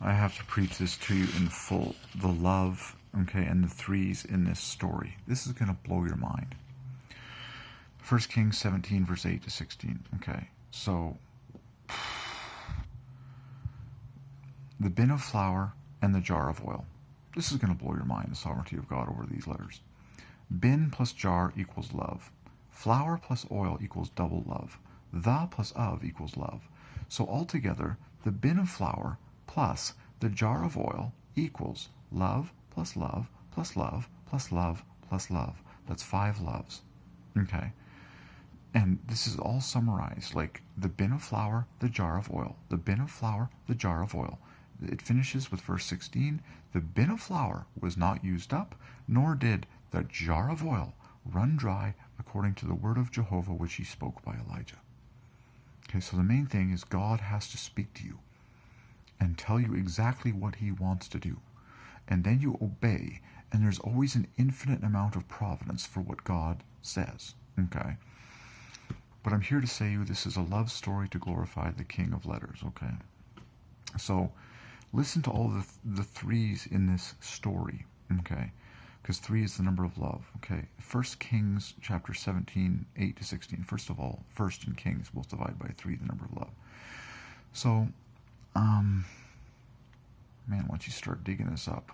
I have to preach this to you in full. The love, okay, and the threes in this story. This is going to blow your mind. 1 Kings 17, verse 8 to 16. Okay, so the bin of flour and the jar of oil. This is going to blow your mind, the sovereignty of God over these letters. Bin plus jar equals love. Flour plus oil equals double love. The plus of equals love. So altogether, the bin of flour plus the jar of oil equals love plus love plus love plus love plus love. That's 5 loves. Okay? And this is all summarized like the bin of flour, the jar of oil. The bin of flour, the jar of oil. It finishes with verse 16. The bin of flour was not used up, nor did the jar of oil run dry according to the word of Jehovah which he spoke by Elijah. Okay, so the main thing is God has to speak to you and tell you exactly what he wants to do. And then you obey, and there's always an infinite amount of providence for what God says. Okay? But I'm here to say to you this is a love story to glorify the King of Letters, okay? So listen to all the threes in this story, okay? Because 3 is the number of love, okay? 1 Kings chapter 17, 8 to 16. First of all, first in Kings, we'll divide by 3, the number of love. So, man, once you start digging this up.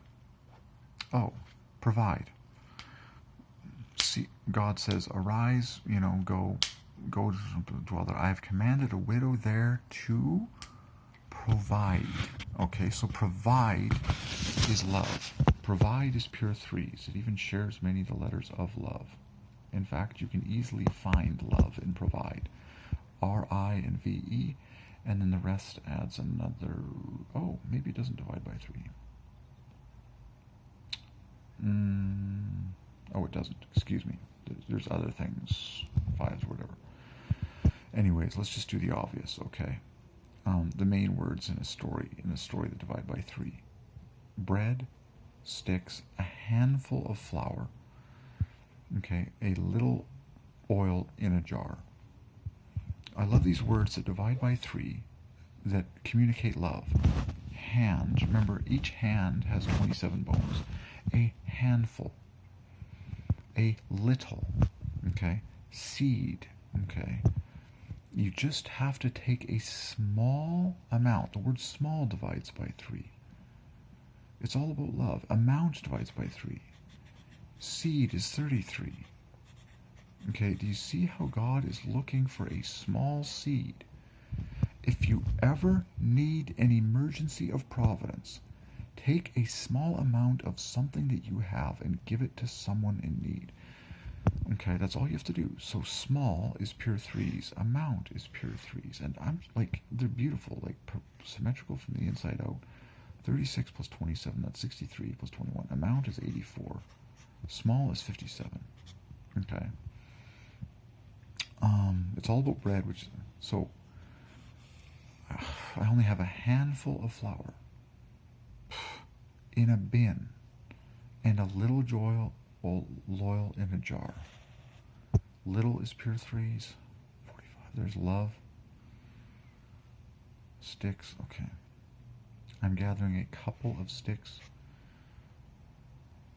Oh, provide. See, God says, arise, go to dwell there. I have commanded a widow there to provide. Okay, so provide is love. Provide is pure threes. It even shares many of the letters of love. In fact, you can easily find love in provide. R-I and V-E, and then the rest adds another... Oh, maybe it doesn't divide by 3. Oh, it doesn't. Excuse me. There's other things. 5s, whatever. Anyways, let's just do the obvious, okay? The main words in a story that divide by 3. Bread, sticks, a handful of flour, okay, a little oil in a jar. I love these words that divide by 3 that communicate love. Hand, remember each hand has 27 bones. A handful, a little, okay, seed, okay. You just have to take a small amount. The word small divides by 3. It's all about love. Amount divides by 3. Seed is 33. Okay, do you see how God is looking for a small seed? If you ever need an emergency of providence, take a small amount of something that you have and give it to someone in need. Okay, that's all you have to do. So small is pure threes. Amount is pure threes. And I'm like, they're beautiful, like symmetrical from the inside out. 36 plus 27, that's 63 plus 21. Amount is 84. Small is 57. Okay. It's all about bread, which, so I only have a handful of flour in a bin and a little loyal in a jar. Little is pure threes. 45. There's love. Sticks. Okay. I'm gathering a couple of sticks.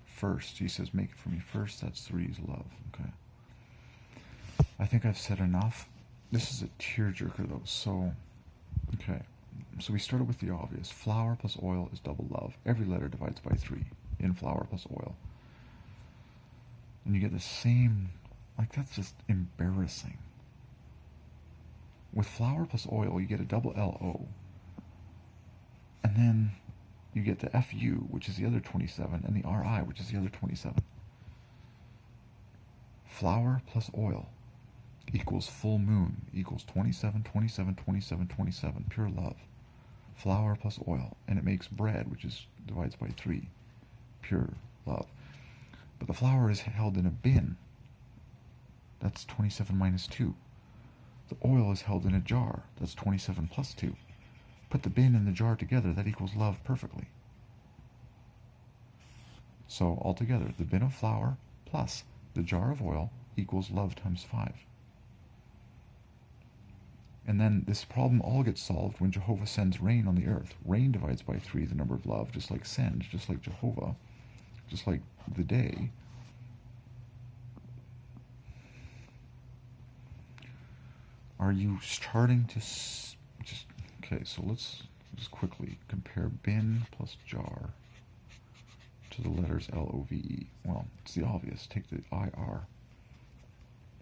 First, he says, make it for me first. That's 3 is love. Okay. I think I've said enough. This is a tearjerker, though. So, okay. So we started with the obvious. Flour plus oil is double love. Every letter divides by 3 in flour plus oil. And you get the same, like that's just embarrassing. With flour plus oil, you get a double L-O. And then you get the F-U, which is the other 27, and the R-I, which is the other 27. Flour plus oil equals full moon, equals 27, 27, 27, 27, pure love. Flour plus oil, and it makes bread, which is divides by 3, pure love. But the flour is held in a bin. That's 27 minus 2. The oil is held in a jar. That's 27 plus 2. Put the bin and the jar together, that equals love perfectly. So altogether, the bin of flour plus the jar of oil equals love times 5. And then this problem all gets solved when Jehovah sends rain on the earth. Rain divides by 3 the number of love, just like send, just like Jehovah, just like the day. Are you starting to okay, so let's just quickly compare bin plus jar to the letters L-O-V-E. Well, it's the obvious. Take the I-R,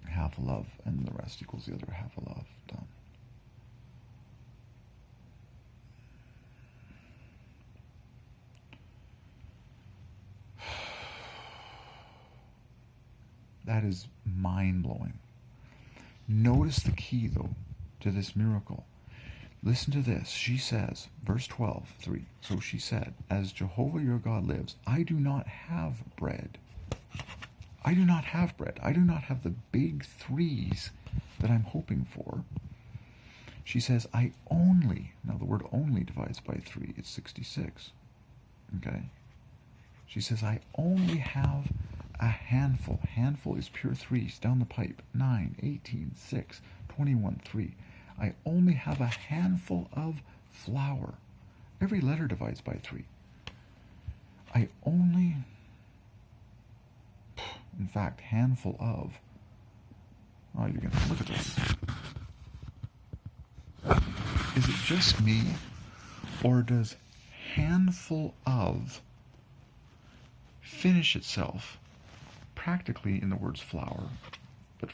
half a love, and the rest equals the other half a love. Done. That is mind-blowing. Notice the key, though, to this miracle. Listen to this. She says, verse 12, 3. So she said, as Jehovah your God lives, I do not have bread. I do not have bread. I do not have the big 3s that I'm hoping for. She says, I only, now the word only divides by 3. It's 66. Okay? She says, I only have a handful. Handful is pure 3s down the pipe. 9, 18, 6, 21, 3. I only have a handful of flour. Every letter divides by 3. I only, in fact, handful of. Oh, you're going to look at this. Is it just me, or does handful of finish itself practically in the words flour, but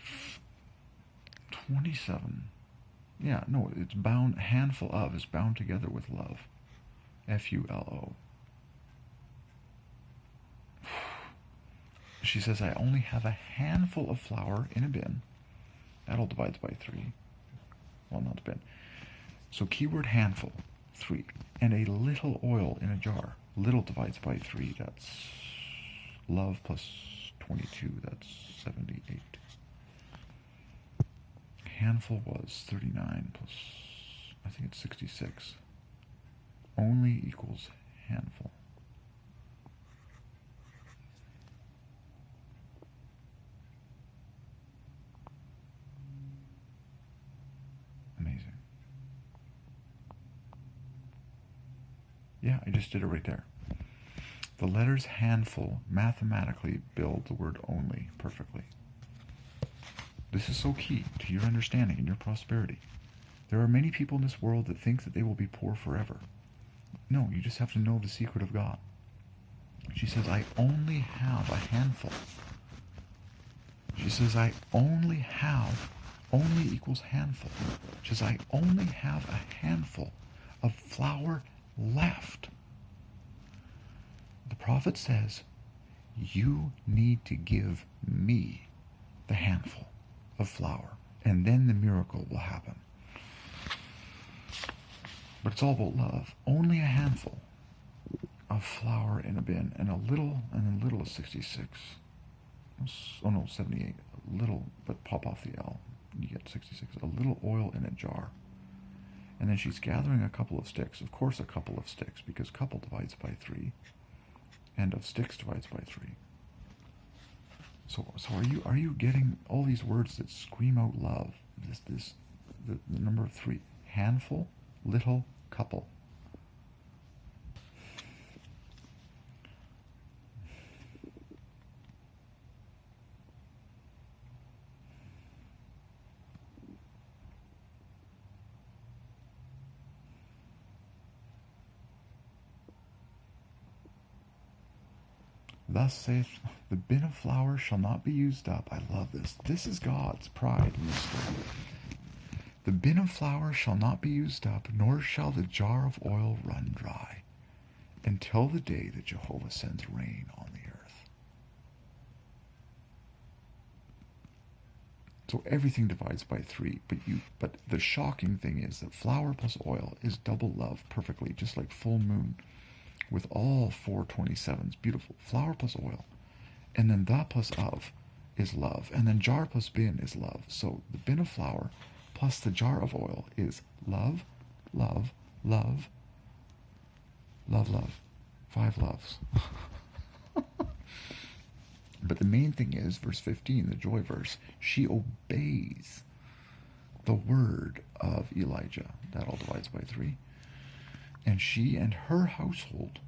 27. Yeah, no, it's bound, handful of is bound together with love. F-U-L-O. She says, I only have a handful of flour in a bin. That all divides by 3. Well, not the bin. So keyword handful, 3. And a little oil in a jar. Little divides by 3. That's love plus 22. That's 78. Handful was 39 plus, I think it's 66. Only equals handful. Amazing. Yeah, I just did it right there. The letters handful mathematically build the word only perfectly. This is so key to your understanding and your prosperity. There are many people in this world that think that they will be poor forever. No, you just have to know the secret of God. She says, I only have a handful. She says, I only have, only equals handful. She says, I only have a handful of flour left. The prophet says, you need to give me the handful of flour, and then the miracle will happen. But it's all about love. Only a handful of flour in a bin, and a little is 66. Oh no, 78. A little, but pop off the L. You get 66. A little oil in a jar. And then she's gathering a couple of sticks. Of course, a couple of sticks, because couple divides by 3, and of sticks divides by 3. So are you getting all these words that scream out love? The number of 3. Handful, little, couple. Thus saith, the bin of flour shall not be used up. I love this. This is God's pride in this story. The bin of flour shall not be used up, nor shall the jar of oil run dry, until the day that Jehovah sends rain on the earth. So everything divides by 3, but the shocking thing is that flour plus oil is double love perfectly, just like full moon, with all 4 27s. Beautiful. Flour plus oil. And then the plus of is love. And then jar plus bin is love. So the bin of flour plus the jar of oil is love, love, love, love, love. 5 loves. But the main thing is, verse 15, the joy verse, she obeys the word of Elijah. That all divides by 3. And she and her household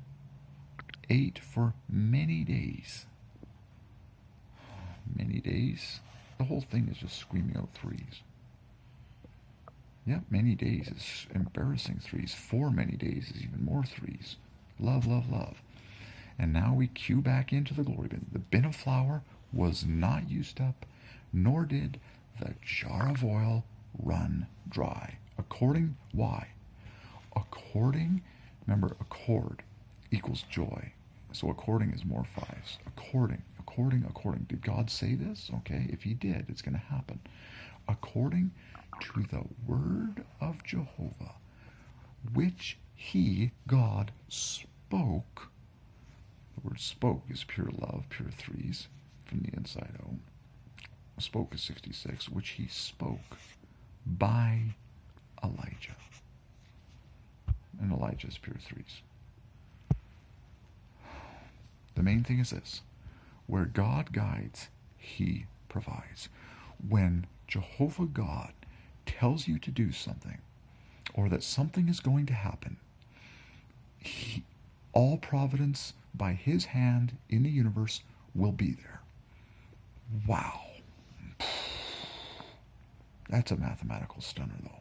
ate for many days. Many days? The whole thing is just screaming out 3s. Yeah, many days is embarrassing 3s. For many days is even more 3s. Love, love, love. And now we cue back into the glory bin. The bin of flour was not used up, nor did the jar of oil run dry. Why? Remember, accord equals joy. So according is more 5s. According. Did God say this? Okay, if he did, it's going to happen. According to the word of Jehovah, which he, God, spoke. The word spoke is pure love, pure 3s from the inside out. Spoke is 66, which he spoke by Elijah. And Elijah is pure 3s. The main thing is this. Where God guides, he provides. When Jehovah God tells you to do something, or that something is going to happen, all providence by his hand in the universe will be there. Wow. That's a mathematical stunner, though.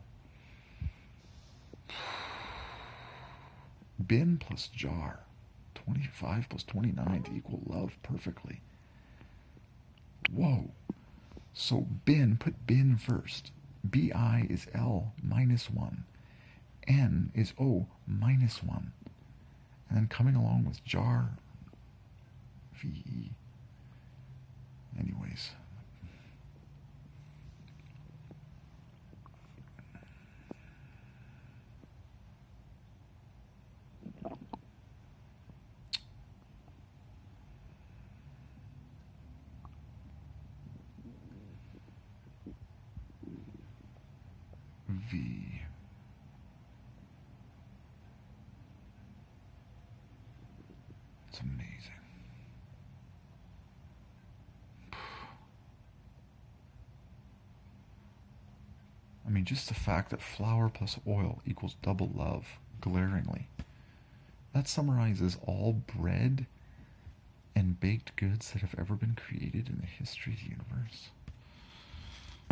Bin plus jar. 25 plus 29 to equal love perfectly. Whoa. So bin, put bin first. Bi is L minus 1. N is O minus 1. And then coming along with jar, VE. Anyways. V. It's amazing. I mean, just the fact that flour plus oil equals double love, glaringly. That summarizes all bread and baked goods that have ever been created in the history of the universe.